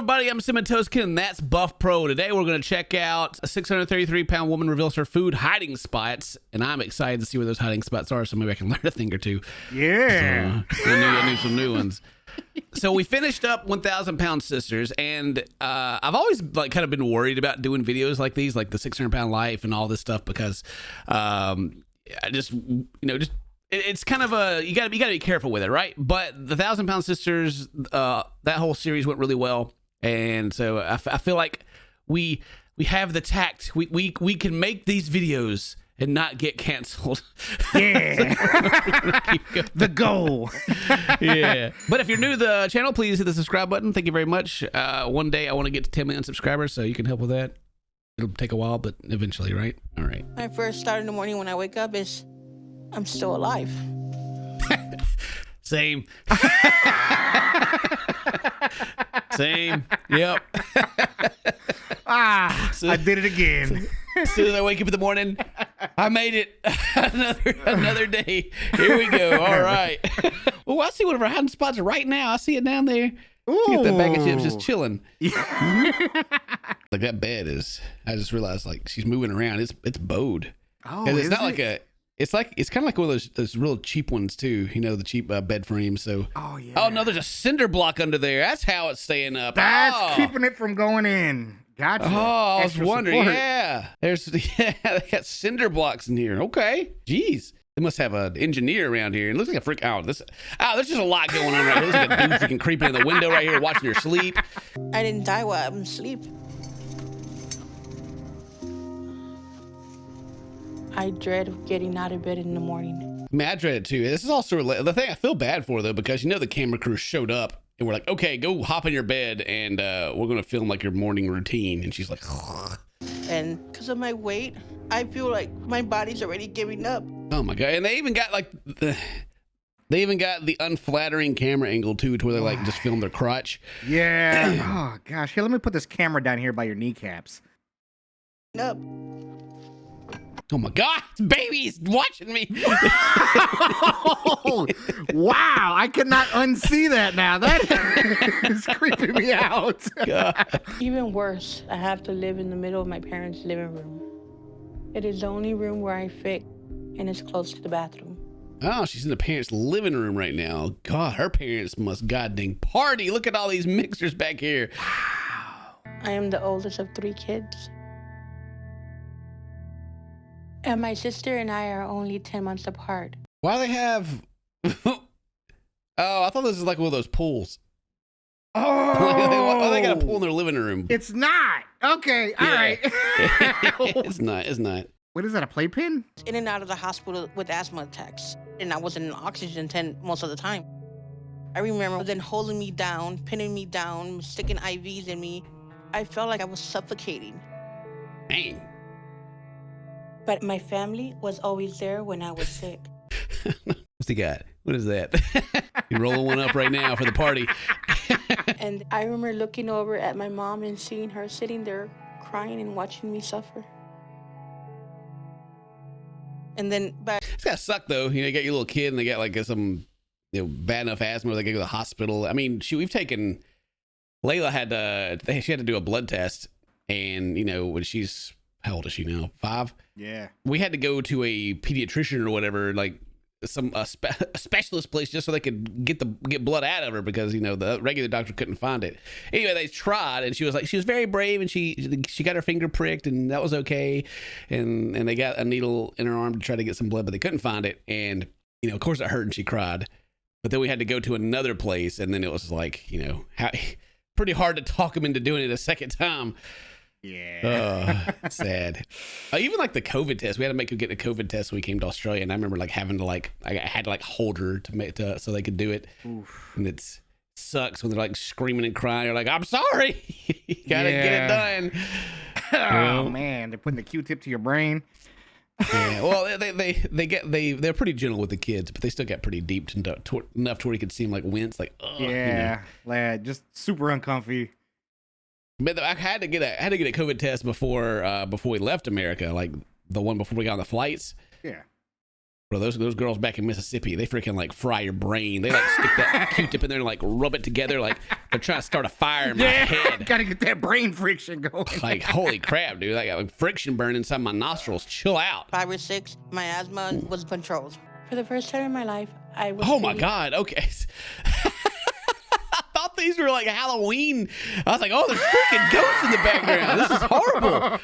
everybody, I'm CinnamonToastKen, and that's Buff Pro. Today we're going to check out a 633-pound woman reveals her food hiding spots, and I'm excited to see where those hiding spots are, so maybe I can learn a thing or two. Yeah. So, I knew some new ones. So we finished up 1,000-pound sisters, and I've always kind of been worried about doing videos like these, like the 600-pound life and all this stuff, because I just it's kind of a you got to be careful with it, right? But the 1,000-pound sisters, that whole series went really well, and so I feel like we have the tact. We can make these videos and not get canceled. Yeah. The goal. Yeah. But if you're new to the channel, please hit the subscribe button. Thank you very much. One day I want to get to 10 million subscribers, so you can help with that. It'll take a while, but eventually, right? All right. My first start in the morning when I wake up is, I'm still alive. Same. Same. Yep. I did it again. As soon as I wake up in the morning, I made it. another day. Here we go. All right. Well, I see one of our hiding spots right now. I see it down there. Ooh. She got that bag of chips just chilling. Like that bed is. I just realized like she's moving around. It's bowed. Oh, it's is not it? like a. It's kind of like one of those real cheap ones too. You know, the cheap bed frames. So. Oh yeah. Oh no, there's a cinder block under there. That's how it's staying up. That's keeping it from going in. Gotcha. Oh, I was Extra wondering. support. Yeah, they got cinder blocks in here. Okay, jeez, they must have an engineer around here. It looks like a freak. There's just a lot going on right here. It looks like a dude freaking creeping in the window right here, watching your sleep. I didn't die while I'm asleep. I dread getting out of bed in the morning. I mean, I dread it too. This is also the thing I feel bad for though, because the camera crew showed up and we're like, okay, go hop in your bed and we're gonna film like your morning routine. And she's like, And because of my weight, I feel like my body's already giving up. oh my god! And they even got the unflattering camera angle too, to where they like just film their crotch. Yeah. Oh gosh. Here, let me put this camera down here by your kneecaps. Up. Oh my god, baby's watching me. Oh, wow. I cannot unsee that now. That is creeping me out. God. Even worse, I have to live in the middle of my parents' living room. It is the only room where I fit, and it's close to the bathroom. Oh, she's in the parents' living room right now. God, her parents must goddamn party. Look at all these mixers back here. I am the oldest of 3 kids. And my sister and I are only 10 months apart. Why do they have... Oh, I thought this was like one of those pools. Oh. Why they got a pool in their living room? It's not. Okay. All right. It's not. What is that, a playpen? In and out of the hospital with asthma attacks. And I was in an oxygen tent most of the time. I remember them holding me down, pinning me down, sticking IVs in me. I felt like I was suffocating. Dang. But my family was always there when I was sick. What's he got? What is that? You rolling one up right now for the party. And I remember looking over at my mom and seeing her sitting there crying and watching me suffer. And then, but It's gotta suck though. You got your little kid and they got like some bad enough asthma where they go to the hospital. I mean, shoot, we've taken Layla she had to do a blood test, and when she's, how old is she now? 5? Yeah. We had to go to a pediatrician or whatever, like a specialist place, just so they could get blood out of her, because the regular doctor couldn't find it. Anyway, they tried, and she was very brave, and she got her finger pricked, and that was okay. And they got a needle in her arm to try to get some blood, but they couldn't find it. And of course it hurt, and she cried. But then we had to go to another place, and then it was like pretty hard to talk them into doing it a second time. Yeah. Sad. Even like the COVID test, we had to make her get a COVID test when we came to Australia, and I remember having to I had to hold her to so they could do it. Oof. And it sucks when they're screaming and crying. You're like, I'm sorry. You gotta get it done. Oh man, they're putting the Q-tip to your brain. Yeah. Well, they're pretty gentle with the kids, but they still got pretty deep enough to where you could see them wince, ugh, Yeah, lad, just super uncomfy. But I had to get a COVID test before we left America, like the one before we got on the flights. Yeah. Well, those girls back in Mississippi, they freaking like fry your brain. They like stick that Q-tip in there and like rub it together like they're trying to start a fire in my head. Gotta get that brain friction going. Like, holy crap, dude. I got like friction burn inside my nostrils. Chill out. 5 or 6, my asthma was controlled. For the first time in my life, I was Oh my God. Okay. I thought these were like Halloween. I was like, oh, there's freaking ghosts in the background. This is horrible.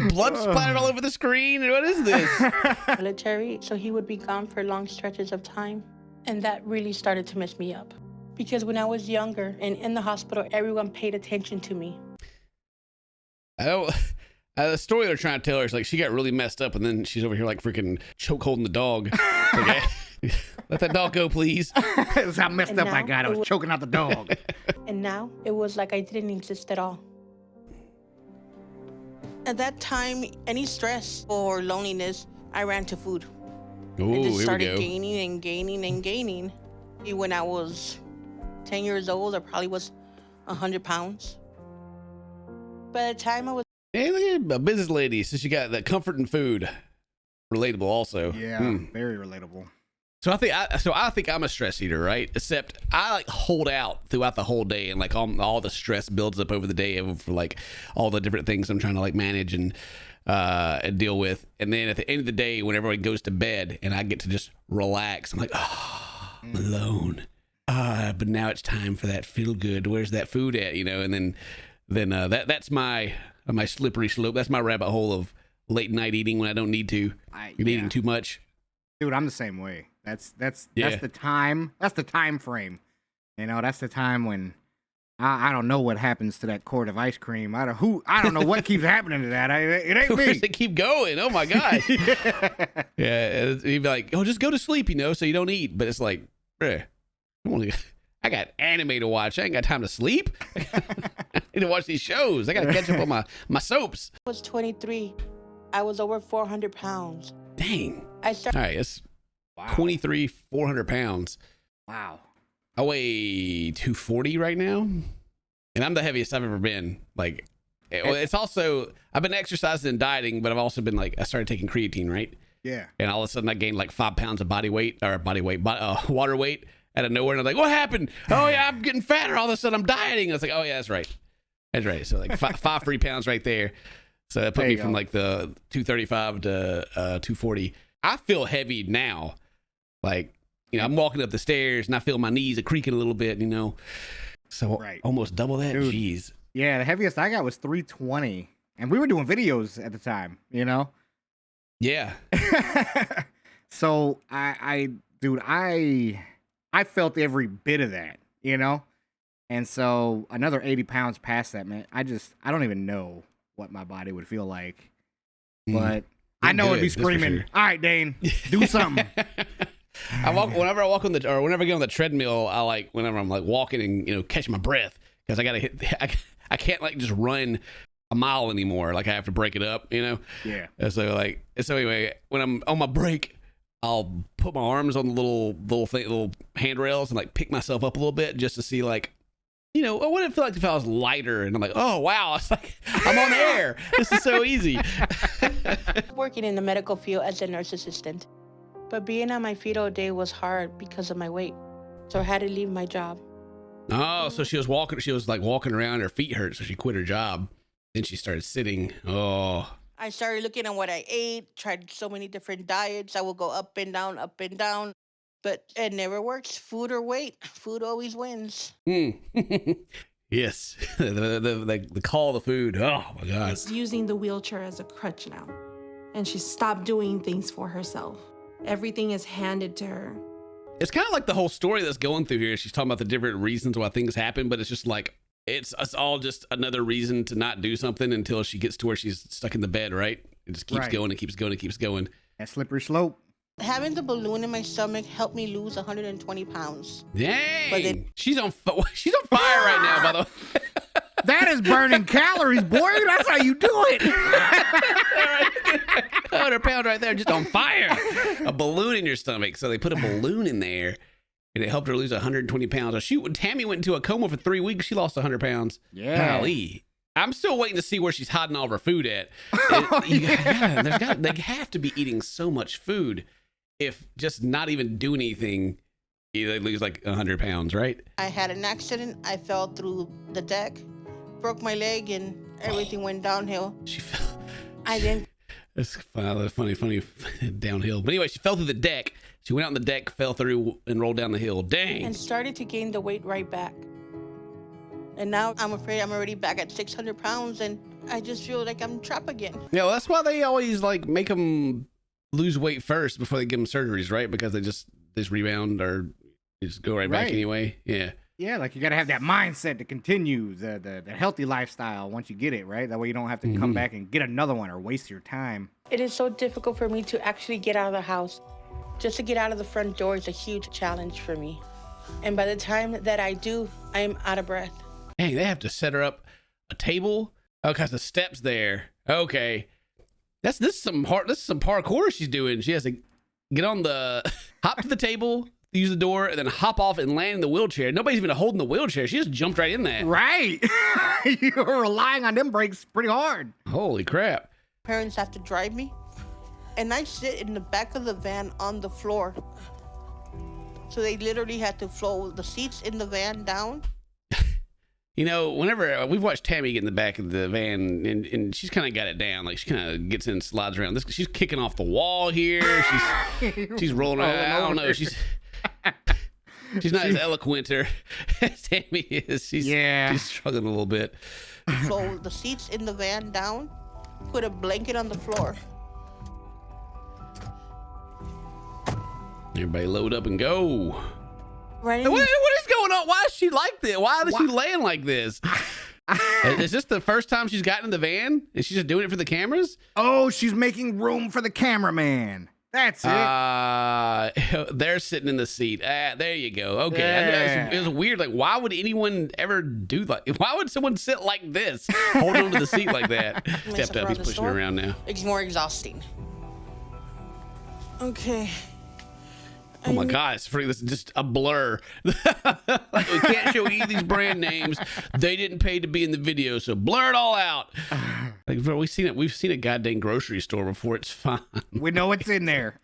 Blood splattered all over the screen. What is this? military, so he would be gone for long stretches of time. And that really started to mess me up. Because when I was younger and in the hospital, everyone paid attention to me. I don't. The story they're trying to tell her is like she got really messed up, and then she's over here like freaking choke holding the dog. Okay, let that dog go, please. That's how messed up I got. I was choking out the dog. And now it was like I didn't exist at all. At that time, any stress or loneliness, I ran to food. Oh, It just here we started go. gaining and gaining and gaining. When I was 10 years old, I probably was 100 pounds. By the time I was Hey, look at a business lady. So she got that comfort in food. Relatable, also. Yeah, very relatable. So I think I'm a stress eater, right? Except I like hold out throughout the whole day, and like all the stress builds up over the day for like all the different things I'm trying to like manage and deal with. And then at the end of the day, when everyone goes to bed and I get to just relax, I'm like, oh, I'm alone. But now it's time for that feel good. Where's that food at? You know, and then that's my slippery slope. That's my rabbit hole of late night eating when I don't need to. Eating too much. Dude, I'm the same way. That's the time. That's the time frame. You know, that's the time when I don't know what happens to that quart of ice cream. I don't know what keeps happening to that. It ain't Where me. does it keep going? Oh my gosh. Yeah, you'd be like, oh, just go to sleep, you know, so you don't eat. But it's like, bruh, I got anime to watch. I ain't got time to sleep. I need to watch these shows. I got to catch up on my soaps. I was 23. I was over 400 pounds. Dang. I started. All right, it's 23, 400 pounds. Wow. I weigh 240 right now, and I'm the heaviest I've ever been. Like, it's also, I've been exercising and dieting, but I've also been like, I started taking creatine, right? Yeah. And all of a sudden I gained like 5 pounds of water weight out of nowhere. And I'm like, what happened? Oh yeah, I'm getting fatter. All of a sudden I'm dieting. I was like, oh yeah, that's right. So like five free pounds right there. So that put me from like the 235 to 240. I feel heavy now. Like, you know, I'm walking up the stairs and I feel my knees are creaking a little bit, you know. So almost double that. Dude. Jeez. Yeah, the heaviest I got was 320. And we were doing videos at the time, you know? Yeah. So I felt every bit of that, you know? And so another 80 pounds past that, man, I don't even know what my body would feel like. But I know it'd be screaming, sure. All right, Dane, do something. Whenever I get on the treadmill, I like, whenever I'm like walking and, you know, catch my breath, because I can't like just run a mile anymore. Like I have to break it up, you know? Yeah. And so anyway, when I'm on my break, I'll put my arms on the little handrails and like pick myself up a little bit just to see, like, you know, what would it feel like if I was lighter? And I'm like, oh wow, it's like I'm on air. This is so easy. Working in the medical field as a nurse assistant, but being on my feet all day was hard because of my weight, so I had to leave my job. Oh, so she was like walking around, her feet hurt, so she quit her job. Then she started sitting. Oh. I started looking at what I ate, tried so many different diets. I would go up and down, but it never works. Food or weight, food always wins. Yes, the call of the food. Oh my God. She's using the wheelchair as a crutch now, and she stopped doing things for herself. Everything is handed to her. It's kind of like the whole story that's going through here. She's talking about the different reasons why things happen, but it's just like, it's all just another reason to not do something until she gets to where she's stuck in the bed, right? It just keeps going and keeps going and keeps going. That slippery slope. Having the balloon in my stomach helped me lose 120 pounds. Dang! She's on fire right now, by the way. That is burning calories, boy. That's how you do it. 100 pounds right there, just on fire. A balloon in your stomach. So they put a balloon in there, and it helped her lose 120 pounds. Oh, shoot, when Tammy went into a coma for 3 weeks, she lost 100 pounds. Yeah. Golly. I'm still waiting to see where she's hiding all of her food at. They have to be eating so much food. if just not even do anything, you lose like 100 pounds, right? I had an accident. I fell through the deck, broke my leg, and everything went downhill. She fell. I didn't. That's funny downhill. But anyway, she fell through the deck. She went out on the deck, fell through, and rolled down the hill. Dang. And started to gain the weight right back. And now I'm afraid I'm already back at 600 pounds, and I just feel like I'm trapped again. Yeah, well, that's why they always like make them lose weight first before they give them surgeries, right? Because they just rebound or just go right back anyway. Yeah. Yeah, like you got to have that mindset to continue the healthy lifestyle once you get it, right? That way you don't have to come back and get another one or waste your time. It is so difficult for me to actually get out of the house. Just to get out of the front door is a huge challenge for me. And by the time that I do, I am out of breath. Dang, they have to set her up a table. Oh, because the steps there. Okay. This is some parkour she's doing. She has to get on the hop to the table, use the door, and then hop off and land in the wheelchair. Nobody's even holding the wheelchair. She just jumped right in that. Right. You're relying on them brakes pretty hard. Holy crap. Parents have to drive me, and I sit in the back of the van on the floor. So they literally had to flow the seats in the van down. You know, whenever we've watched Tammy get in the back of the van, and she's kind of got it down. Like she kind of gets in and slides around. She's kicking off the wall here. She's rolling around. I don't know. She's not as eloquent as Tammy is. She's struggling a little bit. Flow the seats in the van down. Put a blanket on the floor. Everybody load up and go. Right. What is going on? Why is she like this? Why is she laying like this? Is this the first time she's gotten in the van? And she's just doing it for the cameras? Oh, she's making room for the cameraman. That's it. They're sitting in the seat. There you go. Okay. Yeah. It was weird. Like, why would anyone ever do that? Why would someone sit like this, holding onto the seat like that? Stepped up. He's pushing her around now. It's more exhausting. Okay. Oh my God, this is just a blur. Like, we can't show any of these brand names. They didn't pay to be in the video, so blur it all out. Like, bro, we've seen a goddamn grocery store before. It's fine. We know it's in there.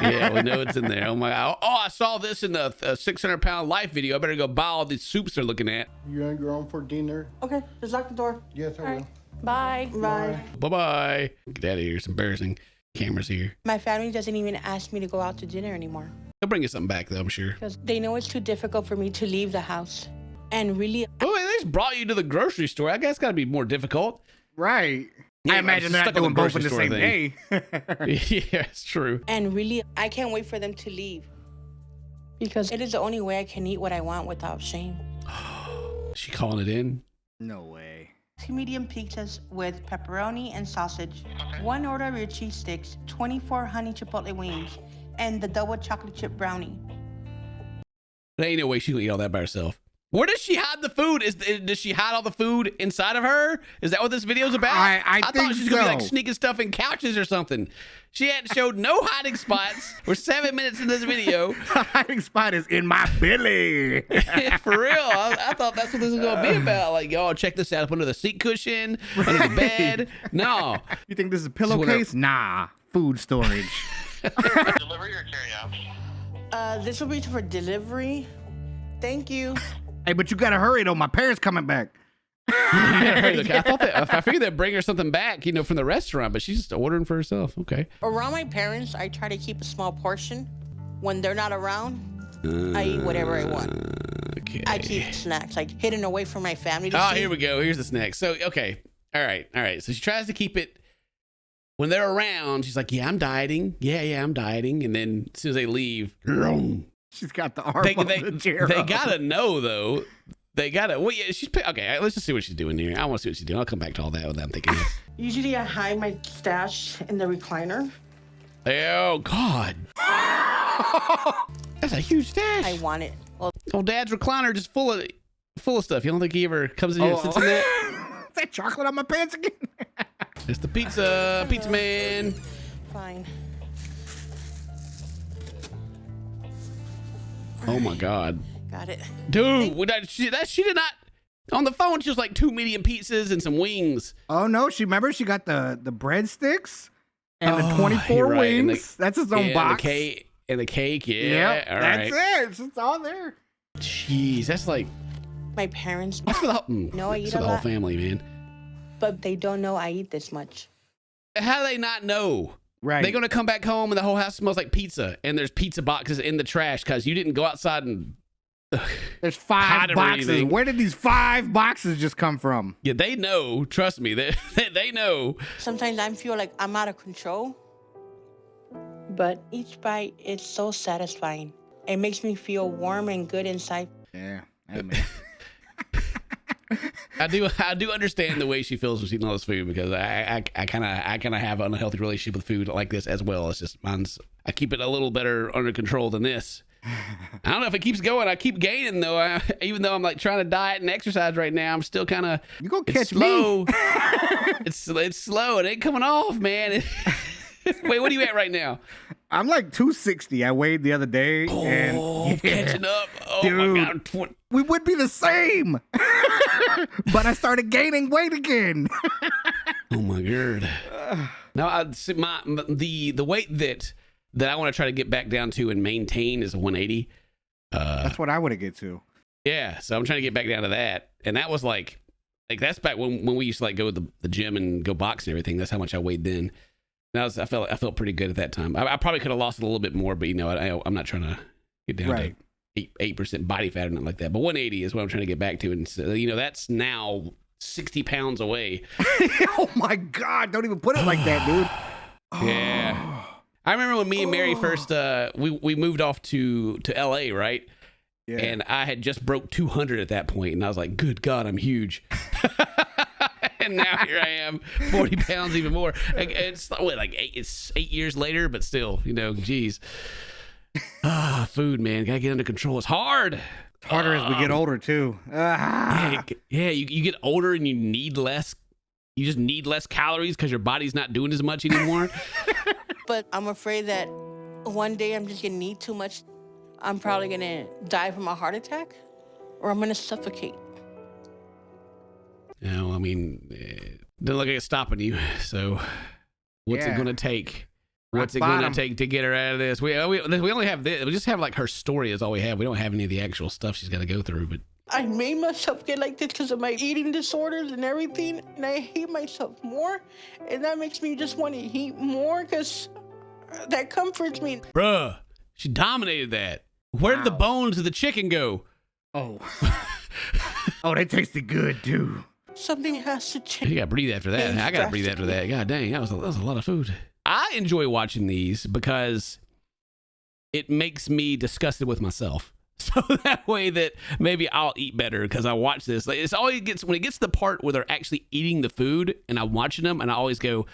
Yeah, we know it's in there. Oh my God. Oh, I saw this in the 600-pound life video. I better go buy all these soups they're looking at. You gonna go on for dinner? Okay, just lock the door. Yes, I will. Bye. Bye. Bye-bye. Get out of here. It's embarrassing. Cameras here. My family doesn't even ask me to go out to dinner anymore. They'll bring you something back, though, I'm sure. Because they know it's too difficult for me to leave the house. And really... Oh, they just brought you to the grocery store. I guess it's got to be more difficult. Right. Yeah, I imagine they're not doing both in the same day. Yeah, it's true. And really, I can't wait for them to leave. Because it is the only way I can eat what I want without shame. Is she calling it in? No way. 2 medium pizzas with pepperoni and sausage, 1 order of your cheese sticks, 24 honey chipotle wings, and the double chocolate chip brownie. There ain't no way she gonna eat all that by herself. Where does she hide the food? Does she hide all the food inside of her? Is that what this video's about? I thought think she was gonna be like so. sneaking stuff in couches or something. She hadn't showed no hiding spots. We're 7 minutes in this video. The hiding spot is in my belly. For real. I thought that's what this was gonna be about. Like, y'all check this out up under the seat cushion, under the bed. No. You think this is a pillowcase? Nah, food storage. Delivery or carry out? This will be for delivery. Thank you. Hey, but you gotta hurry though. My parents coming back. I figured they'd bring her something back, from the restaurant, but she's just ordering for herself. Okay. Around my parents, I try to keep a small portion. When they're not around, I eat whatever I want. Okay. I keep snacks, like hidden away from my family. Oh, here we go. Here's the snacks. So, okay. All right. So she tries to keep it. When they're around, she's like, yeah, I'm dieting. Yeah, I'm dieting. And then as soon as they leave, She's got the arm on the chair. They gotta know, though. They gotta. Well, yeah, she's okay. Let's just see what she's doing here. I want to see what she's doing. I'll come back to all that when I'm thinking. Usually, I hide my stash in the recliner. Oh God, that's a huge stash. I want it. Well, old Dad's recliner just full of stuff. You don't think he ever comes in here and sits in that? Is that chocolate on my pants again? It's the pizza man. Fine. Oh my God. Got it. Dude, she did not. On the phone, she was like 2 medium pizzas and some wings. Oh no, she got the breadsticks and the 24 right. wings. That's his own box. And the cake, yeah. All that's right. it. It's all there. Jeez, that's like My parents that's for the whole, know I eat that's for a the whole lot, family, man. but they don't know I eat this much. How do they not know? Right. They're gonna come back home and the whole house smells like pizza, and there's pizza boxes in the trash because you didn't go outside and. There's 5 boxes. Where did these 5 boxes just come from? Yeah, they know. Trust me, they know. Sometimes I feel like I'm out of control, but each bite is so satisfying. It makes me feel warm and good inside. Yeah, I mean. I do understand the way she feels when she's eating all this food because I kind of have an unhealthy relationship with food like this as well. It's just I keep it a little better under control than this. I don't know if it keeps going. I keep gaining though. Even though I'm like trying to diet and exercise right now, I'm still kind of. You gonna catch slow. me? It's slow. It ain't coming off, man. Wait, what are you at right now? I'm like 260. I weighed the other day. And catching up. Oh dude, my God. We would be the same. But I started gaining weight again. Oh my God. Now the weight that I want to try to get back down to and maintain is 180. That's what I want to get to. Yeah, so I'm trying to get back down to that. And that was like that's back when we used to like go to the gym and go box and everything. That's how much I weighed then. And I felt pretty good at that time. I probably could have lost a little bit more, but I'm not trying to get down to 8% body fat or nothing like that. But 180 is what I'm trying to get back to. And so, that's now 60 pounds away. Oh my God, don't even put it like that, dude. Yeah. I remember when me and Mary first we moved off to LA, right? Yeah. And I had just broke 200 at that point, and I was like, "Good God, I'm huge." And now here I am, 40 pounds even more. It's it's 8 years later, but still, geez. Food, man, gotta get under control. It's hard. It's harder as we get older too. Yeah, you get older and you need less. You just need less calories because your body's not doing as much anymore. But I'm afraid that one day I'm just gonna need too much. I'm probably gonna die from a heart attack, or I'm gonna suffocate. No, I mean, it doesn't look like it's stopping you. So, what's it gonna take? What's it gonna take to get her out of this? We only have this. We just have like her story is all we have. We don't have any of the actual stuff she's got to go through. But I made myself get like this because of my eating disorders and everything, and I hate myself more, and that makes me just want to eat more because that comforts me. Bruh, she dominated that. Where did the bones of the chicken go? Oh, they tasted good too. Something has to change. You gotta breathe after that. I gotta breathe after that. God dang, that was a lot of food. I enjoy watching these because it makes me disgusted with myself. So that way that maybe I'll eat better because I watch this. Like, it's always when it gets to the part where they're actually eating the food and I'm watching them and I always go,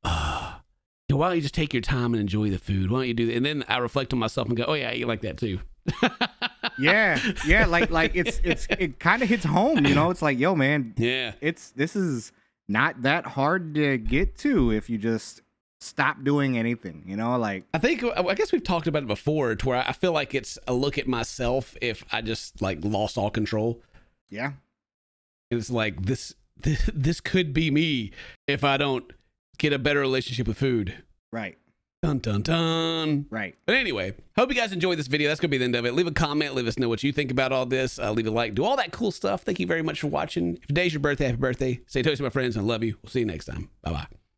why don't you just take your time and enjoy the food? Why don't you do that? And then I reflect on myself and go, oh yeah, I eat like that too. yeah, like it kind of hits home, It's like, yo, man, yeah, this is not that hard to get to if you just stop doing anything, like I guess we've talked about it before to where I feel like it's a look at myself if I just like lost all control. Yeah. It's like this could be me if I don't get a better relationship with food. Right. Dun dun dun. Right. But anyway, hope you guys enjoyed this video. That's gonna be the end of it. Leave a comment, let us know what you think about all this. Leave a like, do all that cool stuff. Thank you very much for watching. If today's your birthday, happy birthday. Stay toasty, my friends, and I love you. We'll see you next time. Bye bye.